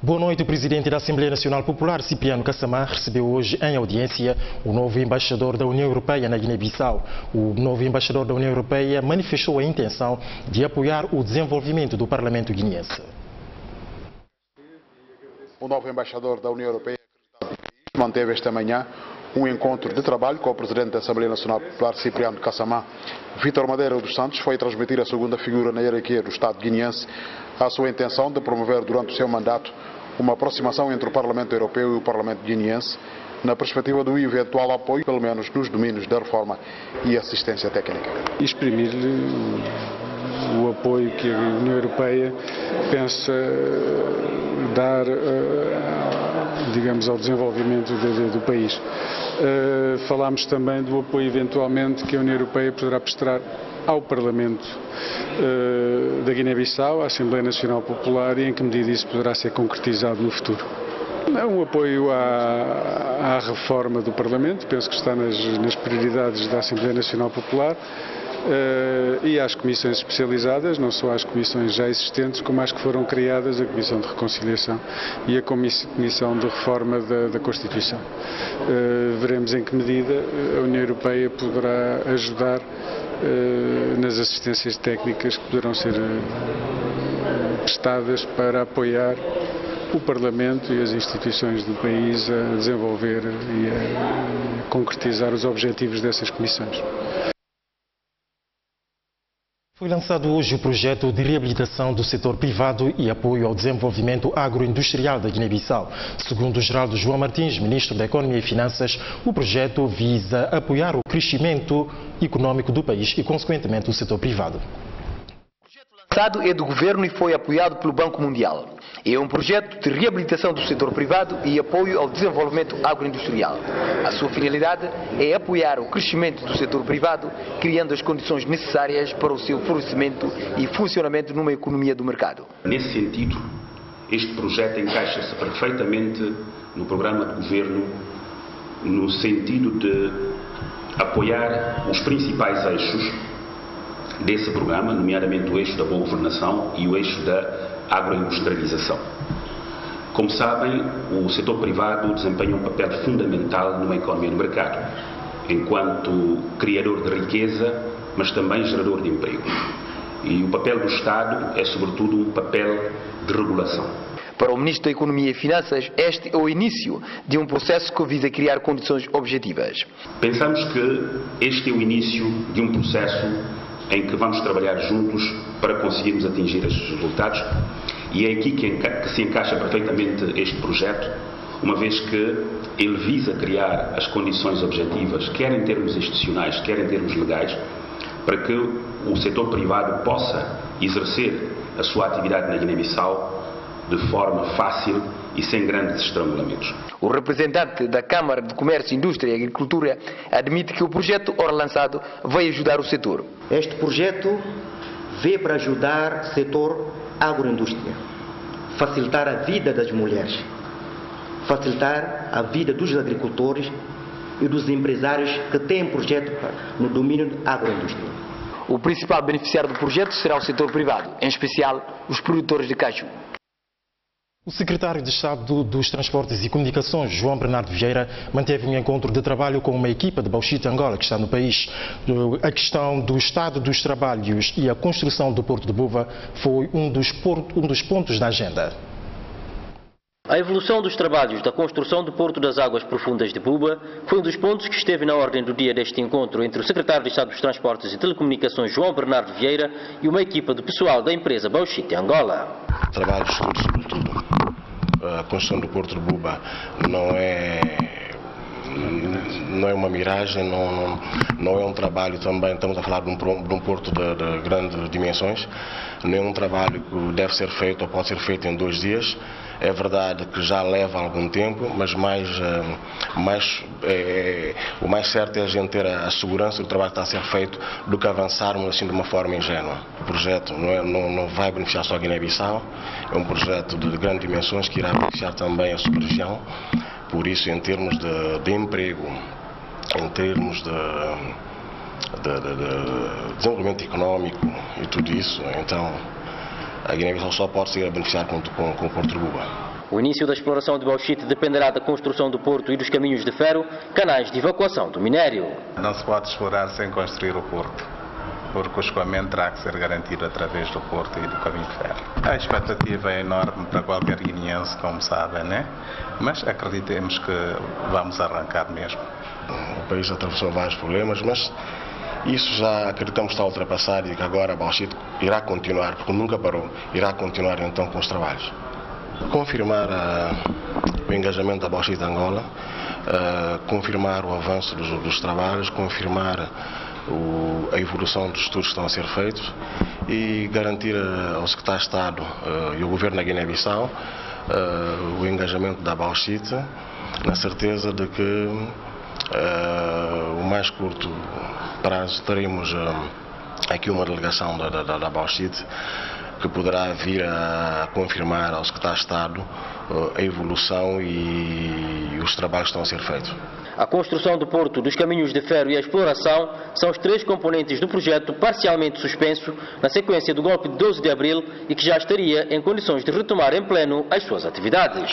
Boa noite. O presidente da Assembleia Nacional Popular, Cipriano Kassamá, recebeu hoje em audiência o novo embaixador da União Europeia na Guiné-Bissau. O novo embaixador da União Europeia manifestou a intenção de apoiar o desenvolvimento do Parlamento guineense. O novo embaixador da União Europeia manteve esta manhã um encontro de trabalho com o presidente da Assembleia Nacional Popular, Cipriano Kassamá. Vítor Madeira dos Santos foi transmitir a segunda figura na hierarquia do Estado guineense a sua intenção de promover durante o seu mandato uma aproximação entre o Parlamento Europeu e o Parlamento guineense na perspectiva do eventual apoio, pelo menos nos domínios da reforma e assistência técnica. Exprimir-lhe o apoio que a União Europeia pensa dar, digamos, ao desenvolvimento do país. Falámos também do apoio eventualmente que a União Europeia poderá prestar ao Parlamento da Guiné-Bissau, à Assembleia Nacional Popular, e em que medida isso poderá ser concretizado no futuro. É um apoio à reforma do Parlamento, penso que está nas prioridades da Assembleia Nacional Popular, e às comissões especializadas, não só às comissões já existentes, como às que foram criadas, a Comissão de Reconciliação e a Comissão de Reforma da Constituição. Veremos em que medida a União Europeia poderá ajudar nas assistências técnicas que poderão ser prestadas para apoiar o Parlamento e as instituições do país a desenvolver e a concretizar os objetivos dessas comissões. Foi lançado hoje o projeto de reabilitação do setor privado e apoio ao desenvolvimento agroindustrial da Guiné-Bissau. Segundo Geraldo João Martins, ministro da Economia e Finanças, o projeto visa apoiar o crescimento econômico do país e, consequentemente, o setor privado. O projeto lançado é do governo e foi apoiado pelo Banco Mundial. É um projeto de reabilitação do setor privado e apoio ao desenvolvimento agroindustrial. A sua finalidade é apoiar o crescimento do setor privado, criando as condições necessárias para o seu florescimento e funcionamento numa economia do mercado. Nesse sentido, este projeto encaixa-se perfeitamente no programa de governo, no sentido de apoiar os principais eixos desse programa, nomeadamente o eixo da boa governação e o eixo da agroindustrialização. Como sabem, o setor privado desempenha um papel fundamental numa economia de mercado, enquanto criador de riqueza, mas também gerador de emprego. E o papel do Estado é, sobretudo, um papel de regulação. Para o Ministro da Economia e Finanças, este é o início de um processo que visa criar condições objetivas. Pensamos que este é o início de um processo em que vamos trabalhar juntos para conseguirmos atingir estes resultados, e é aqui que se encaixa perfeitamente este projeto, uma vez que ele visa criar as condições objetivas, quer em termos institucionais, quer em termos legais, para que o setor privado possa exercer a sua atividade na Guiné-Bissau de forma fácil e sem grandes estrangulamentos. O representante da Câmara de Comércio, Indústria e Agricultura admite que o projeto, ora lançado, vai ajudar o setor. Este projeto veio para ajudar o setor agroindústria, facilitar a vida das mulheres, facilitar a vida dos agricultores e dos empresários que têm projeto no domínio da agroindústria. O principal beneficiário do projeto será o setor privado, em especial os produtores de caju. O secretário de Estado dos Transportes e Comunicações, João Bernardo Vieira, manteve um encontro de trabalho com uma equipa de Bauxite Angola que está no país. A questão do estado dos trabalhos e a construção do Porto de Buba foi um dos pontos da agenda. A evolução dos trabalhos da construção do Porto das Águas Profundas de Buba foi um dos pontos que esteve na ordem do dia deste encontro entre o secretário de Estado dos Transportes e Telecomunicações, João Bernardo Vieira, e uma equipa de pessoal da empresa Bauxite Angola. Trabalhos todos, sobretudo. A construção do Porto de Buba não é uma miragem, não é um trabalho também, estamos a falar de um porto de grandes dimensões, não é um trabalho que deve ser feito ou pode ser feito em 2 dias. É verdade que já leva algum tempo, mas o mais certo é a gente ter a segurança do trabalho que está a ser feito do que avançarmos assim de uma forma ingênua. O projeto não vai beneficiar só a Guiné-Bissau, é um projeto de grandes dimensões que irá beneficiar também a sub-região. Por isso, em termos de emprego, em termos de desenvolvimento económico e tudo isso, então a Guiné-Bissau só pode ser beneficiar com o Porto de Buba. O início da exploração de bauxite dependerá da construção do porto e dos caminhos de ferro, canais de evacuação do minério. Não se pode explorar sem construir o porto, porque o escoamento terá que ser garantido através do porto e do caminho de ferro. A expectativa é enorme para qualquer guineense, como sabem, né? Mas acreditemos que vamos arrancar mesmo. O país atravessou vários problemas, mas isso já acreditamos está ultrapassado e que agora a bauxite irá continuar, porque nunca parou, irá continuar então com os trabalhos. Confirmar o engajamento da bauxite de Angola, confirmar o avanço dos trabalhos, confirmar a evolução dos estudos que estão a ser feitos e garantir ao Secretário de Estado e ao Governo da Guiné-Bissau o engajamento da bauxite, na certeza de que o mais curto prazo teremos aqui uma delegação da bauxite que poderá vir a confirmar ao Secretário de Estado a evolução e os trabalhos que estão a ser feitos. A construção do porto, dos caminhos de ferro e a exploração são os três componentes do projeto parcialmente suspenso na sequência do golpe de 12 de abril e que já estaria em condições de retomar em pleno as suas atividades.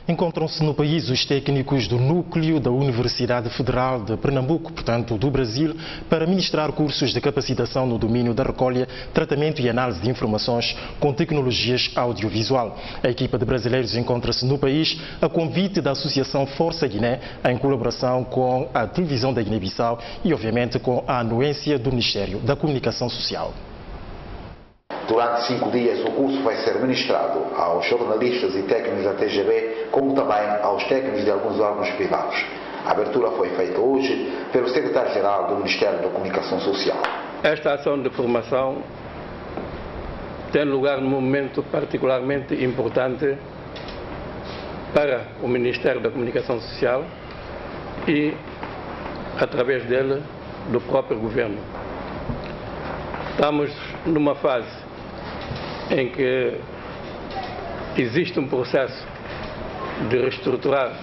Encontram-se no país os técnicos do núcleo da Universidade Federal de Pernambuco, portanto do Brasil, para ministrar cursos de capacitação no domínio da recolha, tratamento e análise de informações com tecnologias audiovisual. A equipa de brasileiros encontra-se no país a convite da Associação Força Guiné, em colaboração com a televisão da Guiné-Bissau e, obviamente, com a anuência do Ministério da Comunicação Social. Durante 5 dias, o curso vai ser ministrado aos jornalistas e técnicos da TGB, como também aos técnicos de alguns órgãos privados. A abertura foi feita hoje pelo secretário-geral do Ministério da Comunicação Social. Esta ação de formação tem lugar num momento particularmente importante para o Ministério da Comunicação Social e, através dele, do próprio governo. Estamos numa fase em que existe um processo de reestruturar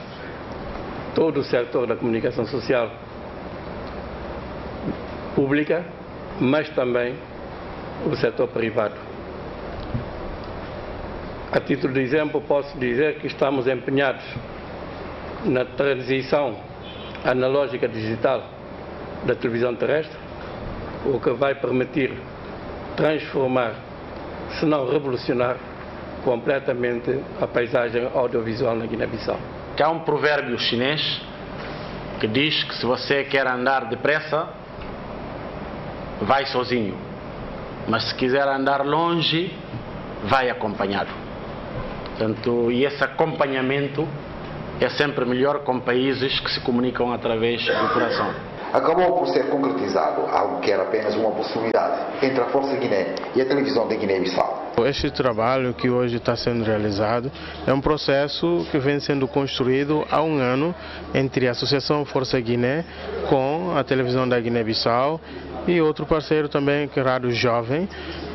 todo o setor da comunicação social pública, mas também o setor privado. A título de exemplo, posso dizer que estamos empenhados na transição analógica digital da televisão terrestre, o que vai permitir transformar, se não revolucionar, completamente a paisagem audiovisual na Guiné-Bissau. Há um provérbio chinês que diz que se você quer andar depressa, vai sozinho. Mas se quiser andar longe, vai acompanhado. Portanto, e esse acompanhamento é sempre melhor com países que se comunicam através do coração. Acabou por ser concretizado algo que era apenas uma possibilidade entre a Força Guiné e a televisão da Guiné-Bissau. Este trabalho que hoje está sendo realizado é um processo que vem sendo construído há um ano entre a Associação Força Guiné com a televisão da Guiné-Bissau e outro parceiro também, que é a Rádio Jovem.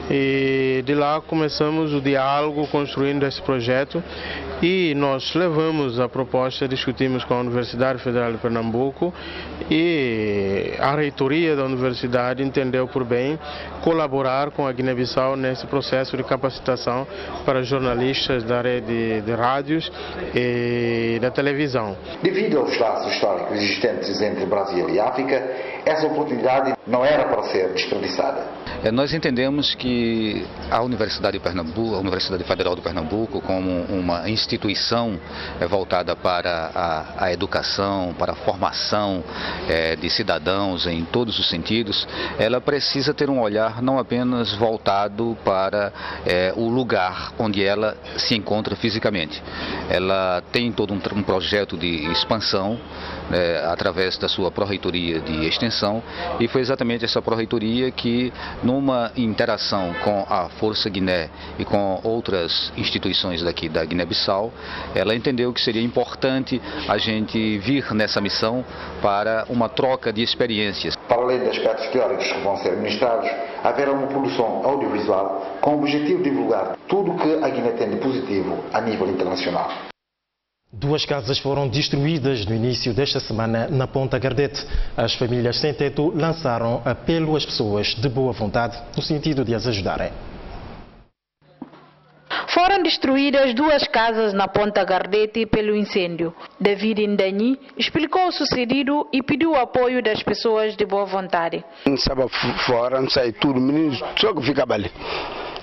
E de lá começamos o diálogo construindo esse projeto e nós levamos a proposta, discutimos com a Universidade Federal de Pernambuco e a reitoria da universidade entendeu por bem colaborar com a Guiné-Bissau nesse processo de capacitação para jornalistas da rede de rádios e da televisão. Devido aos laços históricos existentes entre Brasil e África, essa oportunidade não era para ser desperdiçada. Nós entendemos que a Universidade de Pernambuco, a Universidade Federal de Pernambuco, como uma instituição voltada para a educação, para a formação de cidadãos em todos os sentidos, ela precisa ter um olhar não apenas voltado para o lugar onde ela se encontra fisicamente. Ela tem todo um projeto de expansão através da sua pró-reitoria de extensão, e foi exatamente essa pró-reitoria que, numa interação com a Força Guiné e com outras instituições daqui da Guiné-Bissau, ela entendeu que seria importante a gente vir nessa missão para uma troca de experiências. Para além de aspectos teóricos que vão ser ministrados, haverá uma produção audiovisual com o objetivo de divulgar tudo o que a Guiné tem de positivo a nível internacional. 2 casas foram destruídas no início desta semana na Ponta Gardete. As famílias sem teto lançaram apelo às pessoas de boa vontade no sentido de as ajudarem. Foram destruídas 2 casas na Ponta Gardete pelo incêndio. David Indani explicou o sucedido e pediu o apoio das pessoas de boa vontade. Estava fora, não sai tudo, menino, só que ficava ali.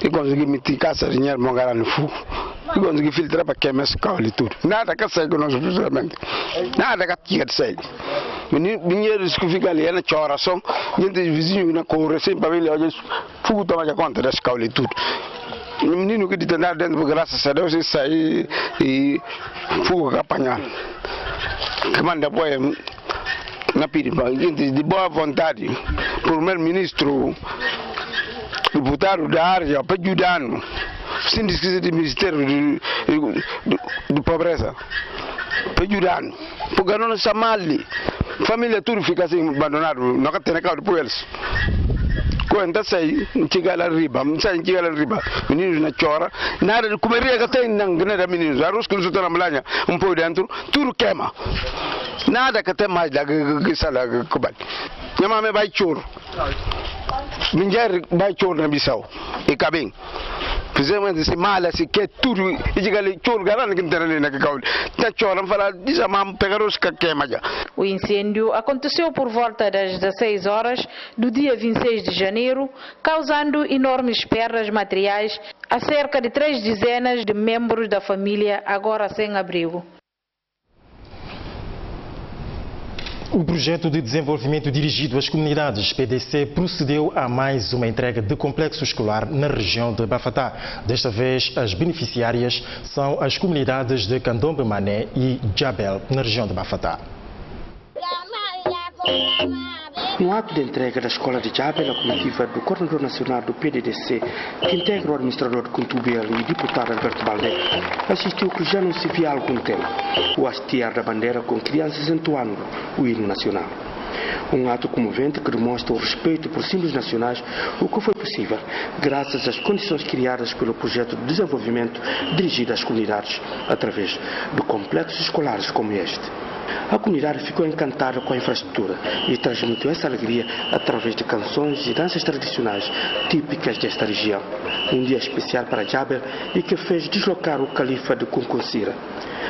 E consegui meter casa, dinheiro, mongar no fogo. E consegui filtrar para queimar esse carro e tudo. Nada que sai com nós, principalmente. Nada que tinha de sair. Dinheiros que ficam ali, é na choração. Gente vizinho na corre, sem para ver, olha, fogo toma de conta desse carro e tudo. O menino que está dentro, graças a Deus, ele saiu e fogo apanhar. Que manda apoio na piripa, gente de boa vontade, primeiro-ministro, deputado da área, para ajudar-nos, sem esquecer do Ministério de Pobreza, para ajudar-nos, porque não se mal, família tudo fica assim abandonado, não tem nada por eles. Quando sai, chega lá riba, meninos na chora, nada de comer que tem nada meninos, arroz que eles estão na malha, pouco dentro, tudo queima, nada que tem mais da que sala que vai. Minha mãe vai choro, minha vai choro na Bissau, e cabem. Fizemos esse mal assim que tudo e chega ali choro garante que não tem ali na cacau, tá chorando fala diz a mãe pegar os que queima já. O incêndio aconteceu por volta das 16 horas do dia 26 de janeiro, causando enormes perdas materiais a cerca de 3 dezenas de membros da família agora sem abrigo. O projeto de desenvolvimento dirigido às comunidades PDC procedeu a mais uma entrega de complexo escolar na região de Bafatá. Desta vez, as beneficiárias são as comunidades de Candombe Mané e Jabel, na região de Bafatá. No ato de entrega da escola de Jabel, a comitiva do coordenador nacional do PDDC, que integra o administrador de Contubel e deputado Alberto Balde, assistiu que já não se via há algum tempo o hastear da bandeira com crianças entoando o hino nacional. Um ato comovente que demonstra o respeito por símbolos nacionais, o que foi possível graças às condições criadas pelo projeto de desenvolvimento dirigido às comunidades através de complexos escolares como este. A comunidade ficou encantada com a infraestrutura e transmitiu essa alegria através de canções e danças tradicionais típicas desta região. Um dia especial para Jabel e que fez deslocar o califa de Kunkunsira.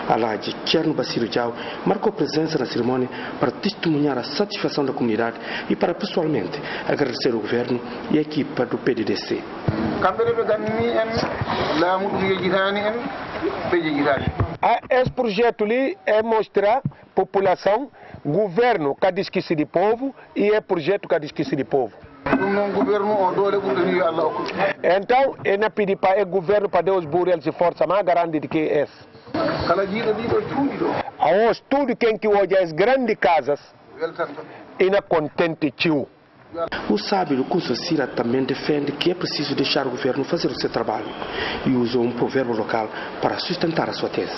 Alhaji Cherno Basiru Jau marcou presença na cerimônia para testemunhar a satisfação da comunidade e para pessoalmente agradecer o governo e a equipa do PDDC. Esse projeto ali é mostrar população, governo que esquece de povo e é projeto que esquece de povo. Então, é na pedir para o governo para Deus burel se força mais garante de que é esse. Aos tudo quem que hoje as grandes casas e na contente tio. O sábio do Kunkunsira também defende que é preciso deixar o governo fazer o seu trabalho e usa um provérbio local para sustentar a sua tese.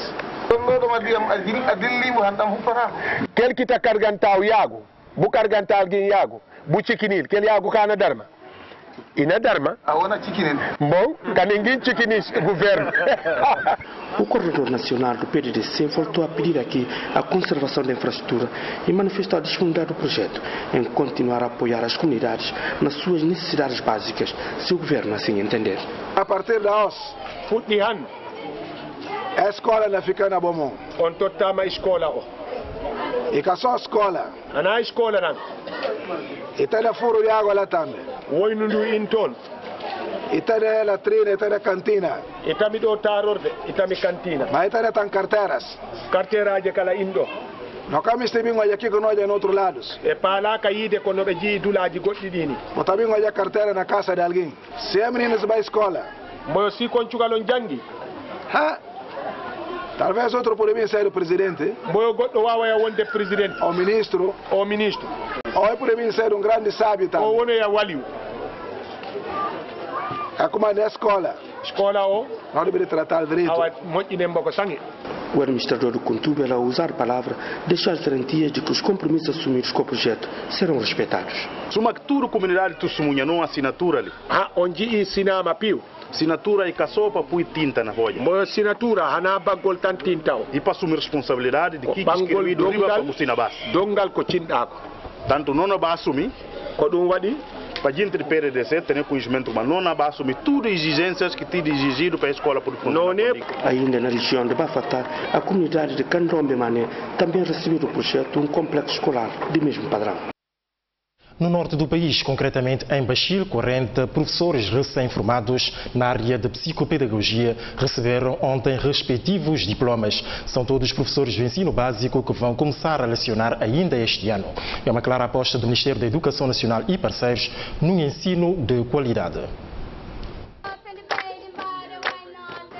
Aquele que está carregando o Iago, vou carregar alguém Iago, vou chiquinil, aquele Iago cá na Dharma. E na Dharma? Bom, que ninguém chiquinil governo. O coordenador nacional do PDDC voltou a pedir aqui a conservação da infraestrutura e manifestou a disponibilidade do projeto em continuar a apoiar as comunidades nas suas necessidades básicas, se o governo assim entender. A partir da OS, a escola não fica na Bomon. Onde está a escola? E que só a escola? Na escola não. E tem furo de água lá também. Oi no Inton. E tem latrina, e tem cantina. E tem do tarorde, e tem cantina. Mas tem carteiras. Carteira de cala indo. Não cabe se bem aqui com nós em outros lados. É para lá cair de quando regi do lado de Gotidini. Mas também olha carteira na casa de alguém. Se é menino vai à escola. Mas se conjugalon jangi. Ha? Talvez outro poderia ser o presidente. O ministro. O ministro. Ou poderia ser um grande sábio também. Ou é o é como na escola. Escola ou? Não deveria tratar direito. O administrador do Contubel, ao usar a palavra, deixou as garantias de que os compromissos assumidos com o projeto serão respeitados. Suma que tudo comunidade testemunha, não assinatura ali. Ah, onde ensina mapio? Assinatura e caçopa põe tinta na folha. Mas assinatura, hanaba goltan tinta. E para assumir responsabilidade de que escrevi do riba para você na base. Dongal ko tinta. Tanto não vai assumir. Kodum wadi? para a gente de PDDC ter conhecimento, mas não vai assumir todas as exigências que tem exigido para a escola por fundo. Ainda na região de Bafata, a comunidade de Candombe Mané também recebeu do projeto um complexo escolar de mesmo padrão. No norte do país, concretamente em Bachil, 40 professores recém-formados na área de psicopedagogia receberam ontem respectivos diplomas. São todos professores do ensino básico que vão começar a lecionar ainda este ano. É uma clara aposta do Ministério da Educação Nacional e parceiros no ensino de qualidade.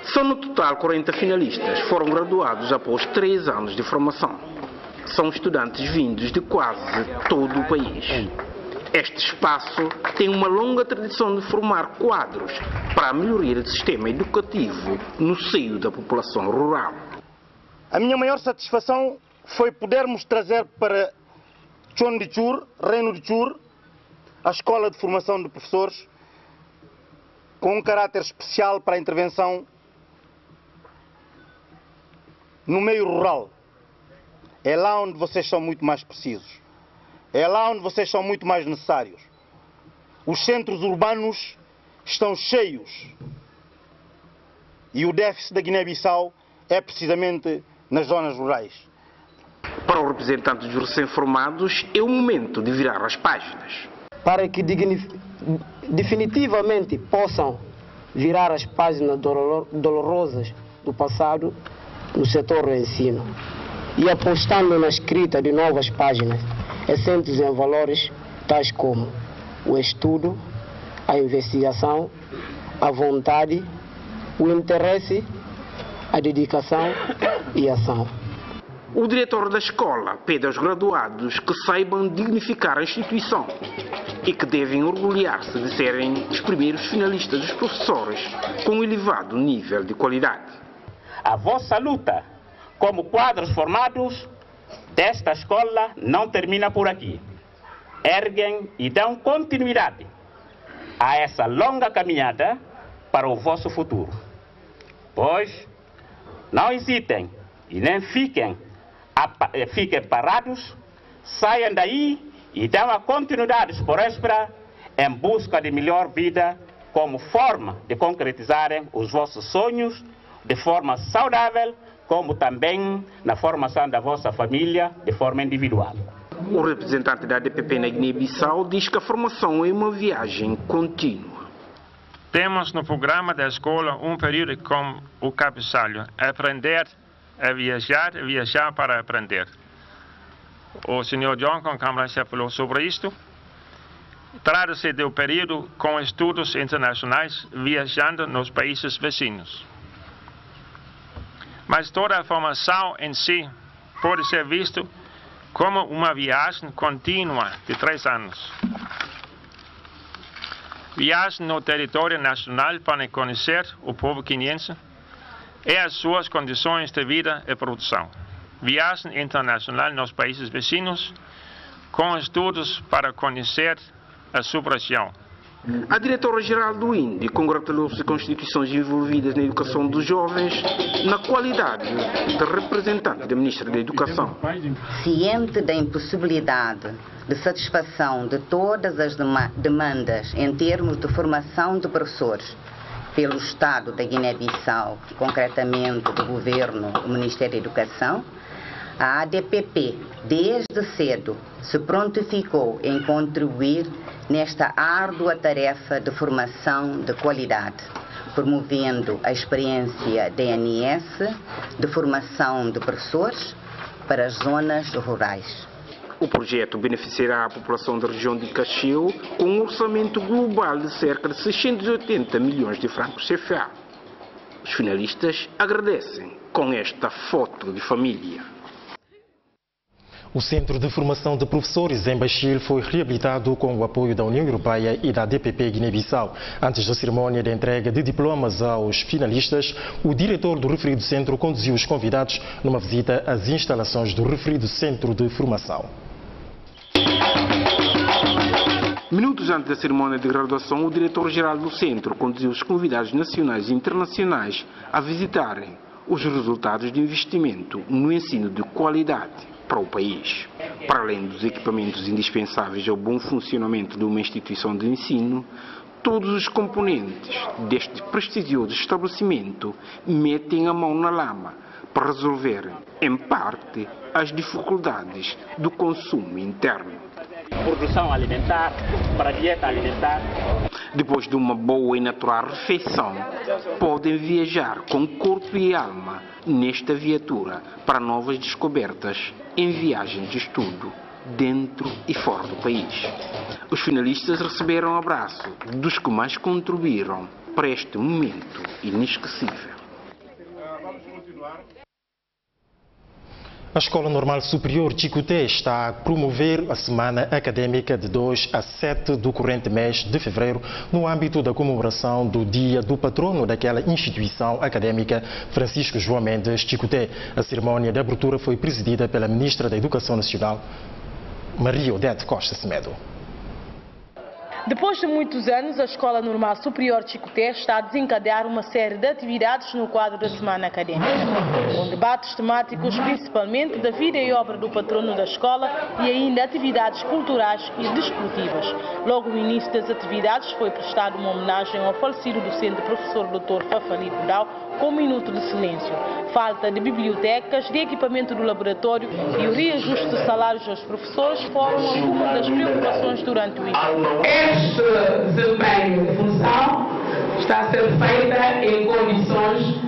São no total 40 finalistas, foram graduados após 3 anos de formação. São estudantes vindos de quase todo o país. Este espaço tem uma longa tradição de formar quadros para a melhoria do sistema educativo no seio da população rural. A minha maior satisfação foi podermos trazer para Chon de Chur, Reino de Chur, a escola de formação de professores com um caráter especial para a intervenção no meio rural. É lá onde vocês são muito mais precisos. É lá onde vocês são muito mais necessários. Os centros urbanos estão cheios. E o déficit da Guiné-Bissau é precisamente nas zonas rurais. Para o representante dos recém-formados, é o momento de virar as páginas. Para que definitivamente possam virar as páginas dolorosas do passado no setor do ensino. E apostando na escrita de novas páginas, assentes em valores tais como o estudo, a investigação, a vontade, o interesse, a dedicação e a ação. O diretor da escola pede aos graduados que saibam dignificar a instituição e que devem orgulhar-se de serem os primeiros finalistas dos professores com um elevado nível de qualidade. A vossa luta como quadros formados desta escola não termina por aqui. Erguem e dão continuidade a essa longa caminhada para o vosso futuro. Pois não hesitem e nem fiquem parados, saiam daí e dão a continuidade próspera em busca de melhor vida como forma de concretizarem os vossos sonhos de forma saudável, como também na formação da vossa família de forma individual. O representante da ADPP na Guiné-Bissau diz que a formação é uma viagem contínua. Temos no programa da escola um período com o cabeçalho: aprender a viajar para aprender. O senhor John, com a Câmara, já falou sobre isto. Trata-se do período com estudos internacionais viajando nos países vizinhos. Mas toda a formação em si pode ser visto como uma viagem contínua de 3 anos. Viagem no território nacional para conhecer o povo guineense e as suas condições de vida e produção. Viagem internacional nos países vizinhos com estudos para conhecer a sua região. A diretora-geral do INDE congratulou-se com instituições envolvidas na educação dos jovens na qualidade de representante da Ministra da Educação. Ciente da impossibilidade de satisfação de todas as demandas em termos de formação de professores pelo Estado da Guiné-Bissau, concretamente do Governo, do Ministério da Educação, a ADPP, desde cedo, se prontificou em contribuir nesta árdua tarefa de formação de qualidade, promovendo a experiência DNS de formação de professores para as zonas rurais. O projeto beneficiará a população da região de Cacheu com um orçamento global de cerca de 680 milhões de francos CFA. Os finalistas agradecem com esta foto de família. O Centro de Formação de Professores em Bachil foi reabilitado com o apoio da União Europeia e da ADPP Guiné-Bissau. Antes da cerimónia de entrega de diplomas aos finalistas, o diretor do referido centro conduziu os convidados numa visita às instalações do referido Centro de Formação. Minutos antes da cerimónia de graduação, o diretor-geral do centro conduziu os convidados nacionais e internacionais a visitarem os resultados de investimento no ensino de qualidade. para o país. Para além dos equipamentos indispensáveis ao bom funcionamento de uma instituição de ensino, todos os componentes deste prestigioso estabelecimento metem a mão na lama para resolver, em parte, as dificuldades do consumo interno. Produção alimentar, para a dieta alimentar. Depois de uma boa e natural refeição, podem viajar com corpo e alma nesta viatura para novas descobertas em viagens de estudo dentro e fora do país. Os finalistas receberam o abraço dos que mais contribuíram para este momento inesquecível. A Escola Normal Superior Chicoté está a promover a Semana Académica de 2 a 7 do corrente mês de fevereiro, no âmbito da comemoração do Dia do Patrono daquela instituição académica, Francisco João Mendes Chicoté. A cerimónia de abertura foi presidida pela Ministra da Educação Nacional, Maria Odete Costa Semedo. Depois de muitos anos, a Escola Normal Superior Chicoté está a desencadear uma série de atividades no quadro da Semana Académica, com debates temáticos principalmente da vida e obra do patrono da escola e ainda atividades culturais e desportivas. Logo no início das atividades foi prestada uma homenagem ao falecido docente professor Dr. Fafali Budal com um minuto de silêncio. Falta de bibliotecas, de equipamento do laboratório e o reajuste de salários aos professores foram algumas das preocupações durante o evento. Este desempenho de função está a ser feita em condições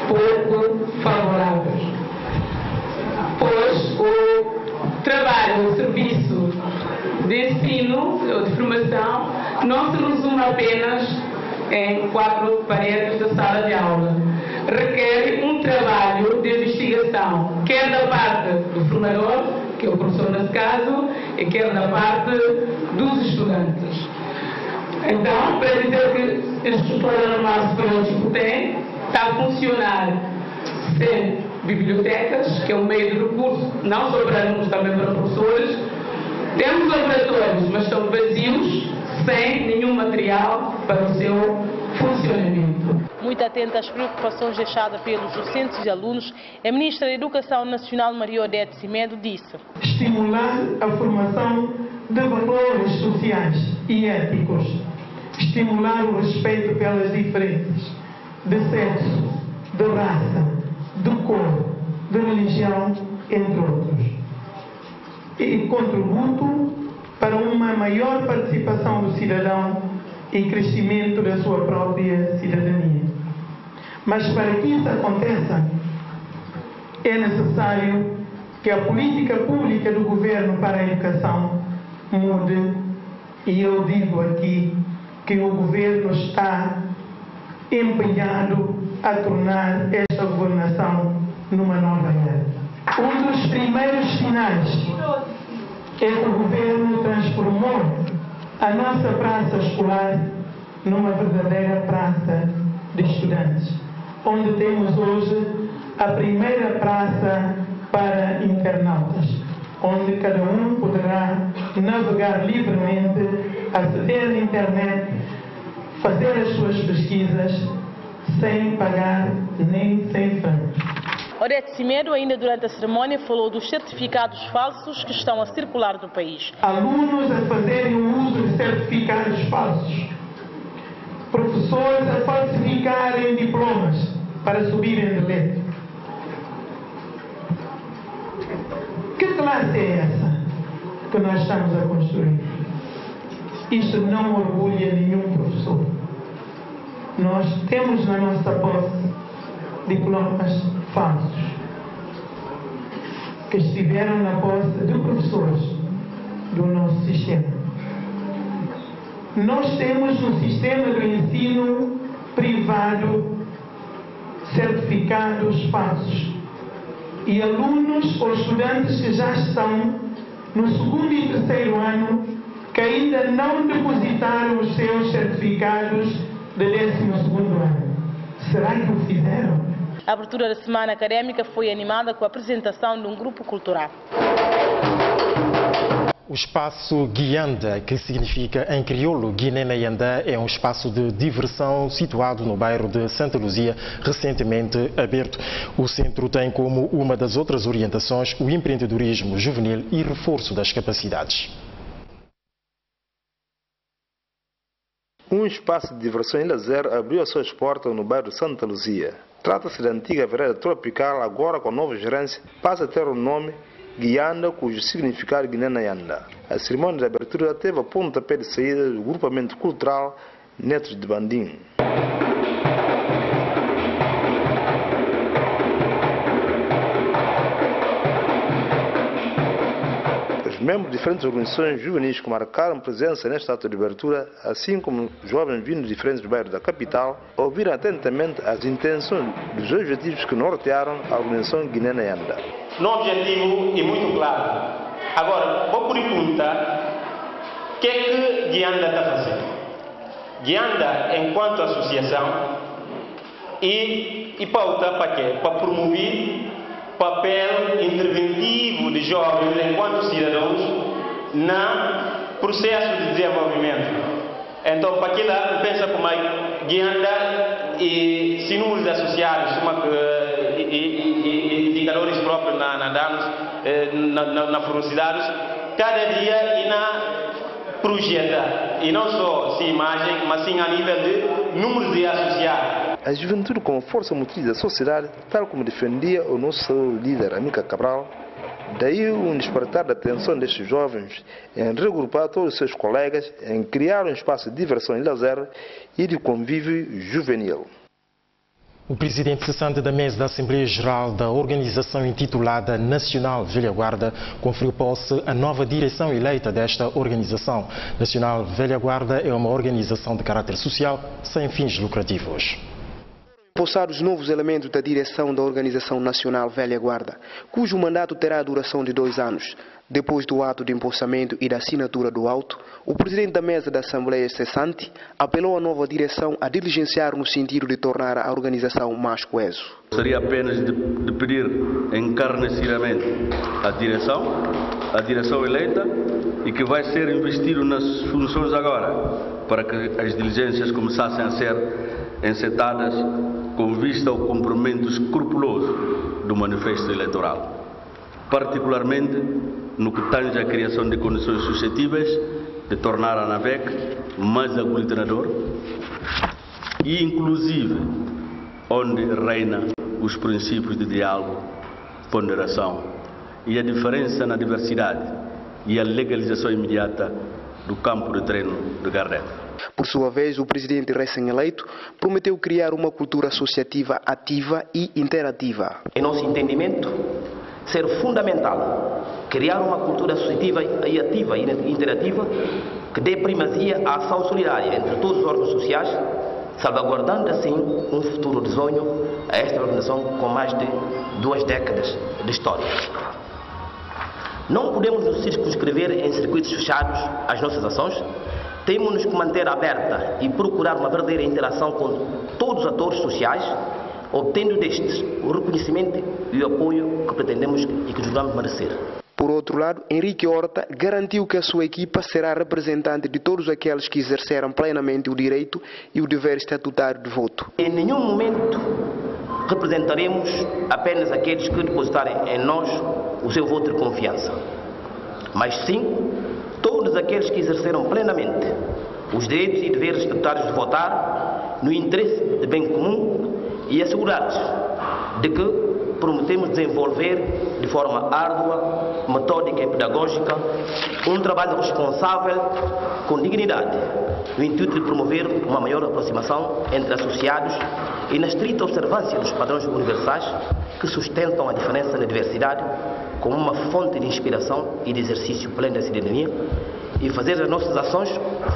pouco favoráveis, pois o trabalho, o serviço de ensino, de formação, não se resume apenas em 4 paredes da sala de aula. Requer um trabalho de investigação, quer da parte do formador, que é o professor nesse caso, e quer da parte dos estudantes. Então, para dizer que a Escola Normal Superior Chicoté está a funcionar sem bibliotecas, que é um meio de recurso, não só para alunos, também para professores. Temos laboratórios, mas estão vazios, sem nenhum material para o seu funcionamento. Muito atenta às preocupações deixadas pelos docentes e alunos, a Ministra da Educação Nacional, Maria Odete Semedo, disse: estimular a formação de valores sociais e éticos, estimular o respeito pelas diferenças de sexo, de raça, de cor, de religião, entre outros. E contributo para uma maior participação do cidadão e crescimento da sua própria cidadania. Mas para que isso aconteça, é necessário que a política pública do governo para a educação mude, e eu digo aqui que o governo está empenhado a tornar esta governação numa nova era. Um dos primeiros sinais é que o governo transformou a nossa praça escolar numa verdadeira praça de estudantes, onde temos hoje a primeira praça para internautas, onde cada um poderá navegar livremente, aceder à internet, fazer as suas pesquisas sem pagar nem sem francos. Odete Semedo, ainda durante a cerimónia, falou dos certificados falsos que estão a circular no país. Alunos a fazerem o uso de certificados falsos, professores a falsificarem diplomas para subirem de letra. Que classe é essa que nós estamos a construir? Isso não orgulha nenhum professor. Nós temos na nossa posse diplomas falsos que estiveram na posse de professores do nosso sistema. Nós temos no sistema do ensino privado certificados falsos e alunos ou estudantes que já estão no 2º e 3º ano que ainda não depositaram os seus certificados de 12º ano. Será que o fizeram? A abertura da Semana Académica foi animada com a apresentação de um grupo cultural. O espaço Guianda, que significa em crioulo Guiné-Yandá, é um espaço de diversão situado no bairro de Santa Luzia, recentemente aberto. O centro tem como uma das outras orientações o empreendedorismo juvenil e reforço das capacidades. Um espaço de diversão e lazer abriu as suas portas no bairro de Santa Luzia. Trata-se da antiga vereda tropical, agora com nova gerência, passa a ter o nome Guianda, cujo significado é Guiné-Yandá. A cerimônia de abertura teve a pontapé de saída do grupamento cultural Netos de Bandim. Os membros de diferentes organizações juvenis que marcaram presença nesta ato de abertura, assim como jovens vindos de diferentes bairros da capital, ouviram atentamente as intenções dos objetivos que nortearam a organização Guiné-Yandá. No objetivo é muito claro. Agora, vou perguntar, o que é que Guianda está fazendo? Guianda, enquanto associação, e pauta para quê? Para promover papel interventivo de jovens enquanto cidadãos no processo de desenvolvimento. Então, para aquilo, pensa como a Guianda e sinúmeros associados, indicadores próprios na danos, na fornecedores, cada dia e na projeta, e não só se imagem, mas sim a nível de número de associados. A juventude como força motriz da sociedade, tal como defendia o nosso líder Amílcar Cabral, daí um despertar da atenção destes jovens em regrupar todos os seus colegas, em criar um espaço de diversão e lazer e de convívio juvenil. O presidente cessante da mesa da Assembleia Geral da organização intitulada Nacional Velha Guarda conferiu posse à nova direção eleita desta organização. Nacional Velha Guarda é uma organização de caráter social sem fins lucrativos. Empossados novos elementos da direção da Organização Nacional Velha Guarda, cujo mandato terá a duração de 2 anos. Depois do ato de empossamento e da assinatura do auto, o presidente da mesa da Assembleia cessante apelou à nova direção a diligenciar no sentido de tornar a organização mais coesa. Seria apenas de pedir encarnecidamente à direção eleita e que vai ser investido nas funções agora, para que as diligências começassem a ser encetadas com vista ao cumprimento escrupuloso do manifesto eleitoral, particularmente no que tange à criação de condições suscetíveis de tornar a ANAVEC mais aglutinador e inclusive onde reina os princípios de diálogo, ponderação e a diferença na diversidade e a legalização imediata do campo de treino de Gardete. Por sua vez, o presidente recém-eleito prometeu criar uma cultura associativa ativa e interativa. Em nosso entendimento, ser fundamental criar uma cultura associativa e ativa e interativa que dê primazia à ação solidária entre todos os órgãos sociais, salvaguardando assim um futuro risonho a esta organização com mais de 2 décadas de história. Não podemos nos circunscrever em circuitos fechados às nossas ações. Temos-nos que manter aberta e procurar uma verdadeira interação com todos os atores sociais, obtendo destes o reconhecimento e o apoio que pretendemos e que julgamos merecer. Por outro lado, Henrique Horta garantiu que a sua equipa será representante de todos aqueles que exerceram plenamente o direito e o dever estatutário de voto. Em nenhum momento representaremos apenas aqueles que depositarem em nós o seu voto de confiança, mas sim todos aqueles que exerceram plenamente os direitos e deveres estatutários de votar no interesse de bem comum e assegurados de que prometemos desenvolver de forma árdua, metódica e pedagógica um trabalho responsável com dignidade, no intuito de promover uma maior aproximação entre associados e na estrita observância dos padrões universais que sustentam a diferença na diversidade como uma fonte de inspiração e de exercício pleno da cidadania e fazer as nossas ações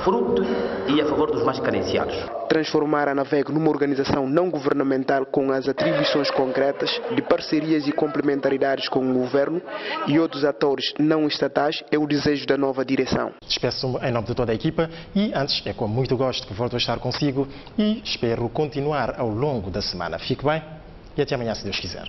fruto e a favor dos mais carenciados. Transformar a ANAVEC numa organização não governamental com as atribuições concretas de parcerias e complementaridades com o governo e outros atores não estatais é o desejo da nova direção. Despeço-me em nome de toda a equipa e antes é com muito gosto que volto a estar consigo e espero continuar ao longo da semana. Fique bem e até amanhã, se Deus quiser.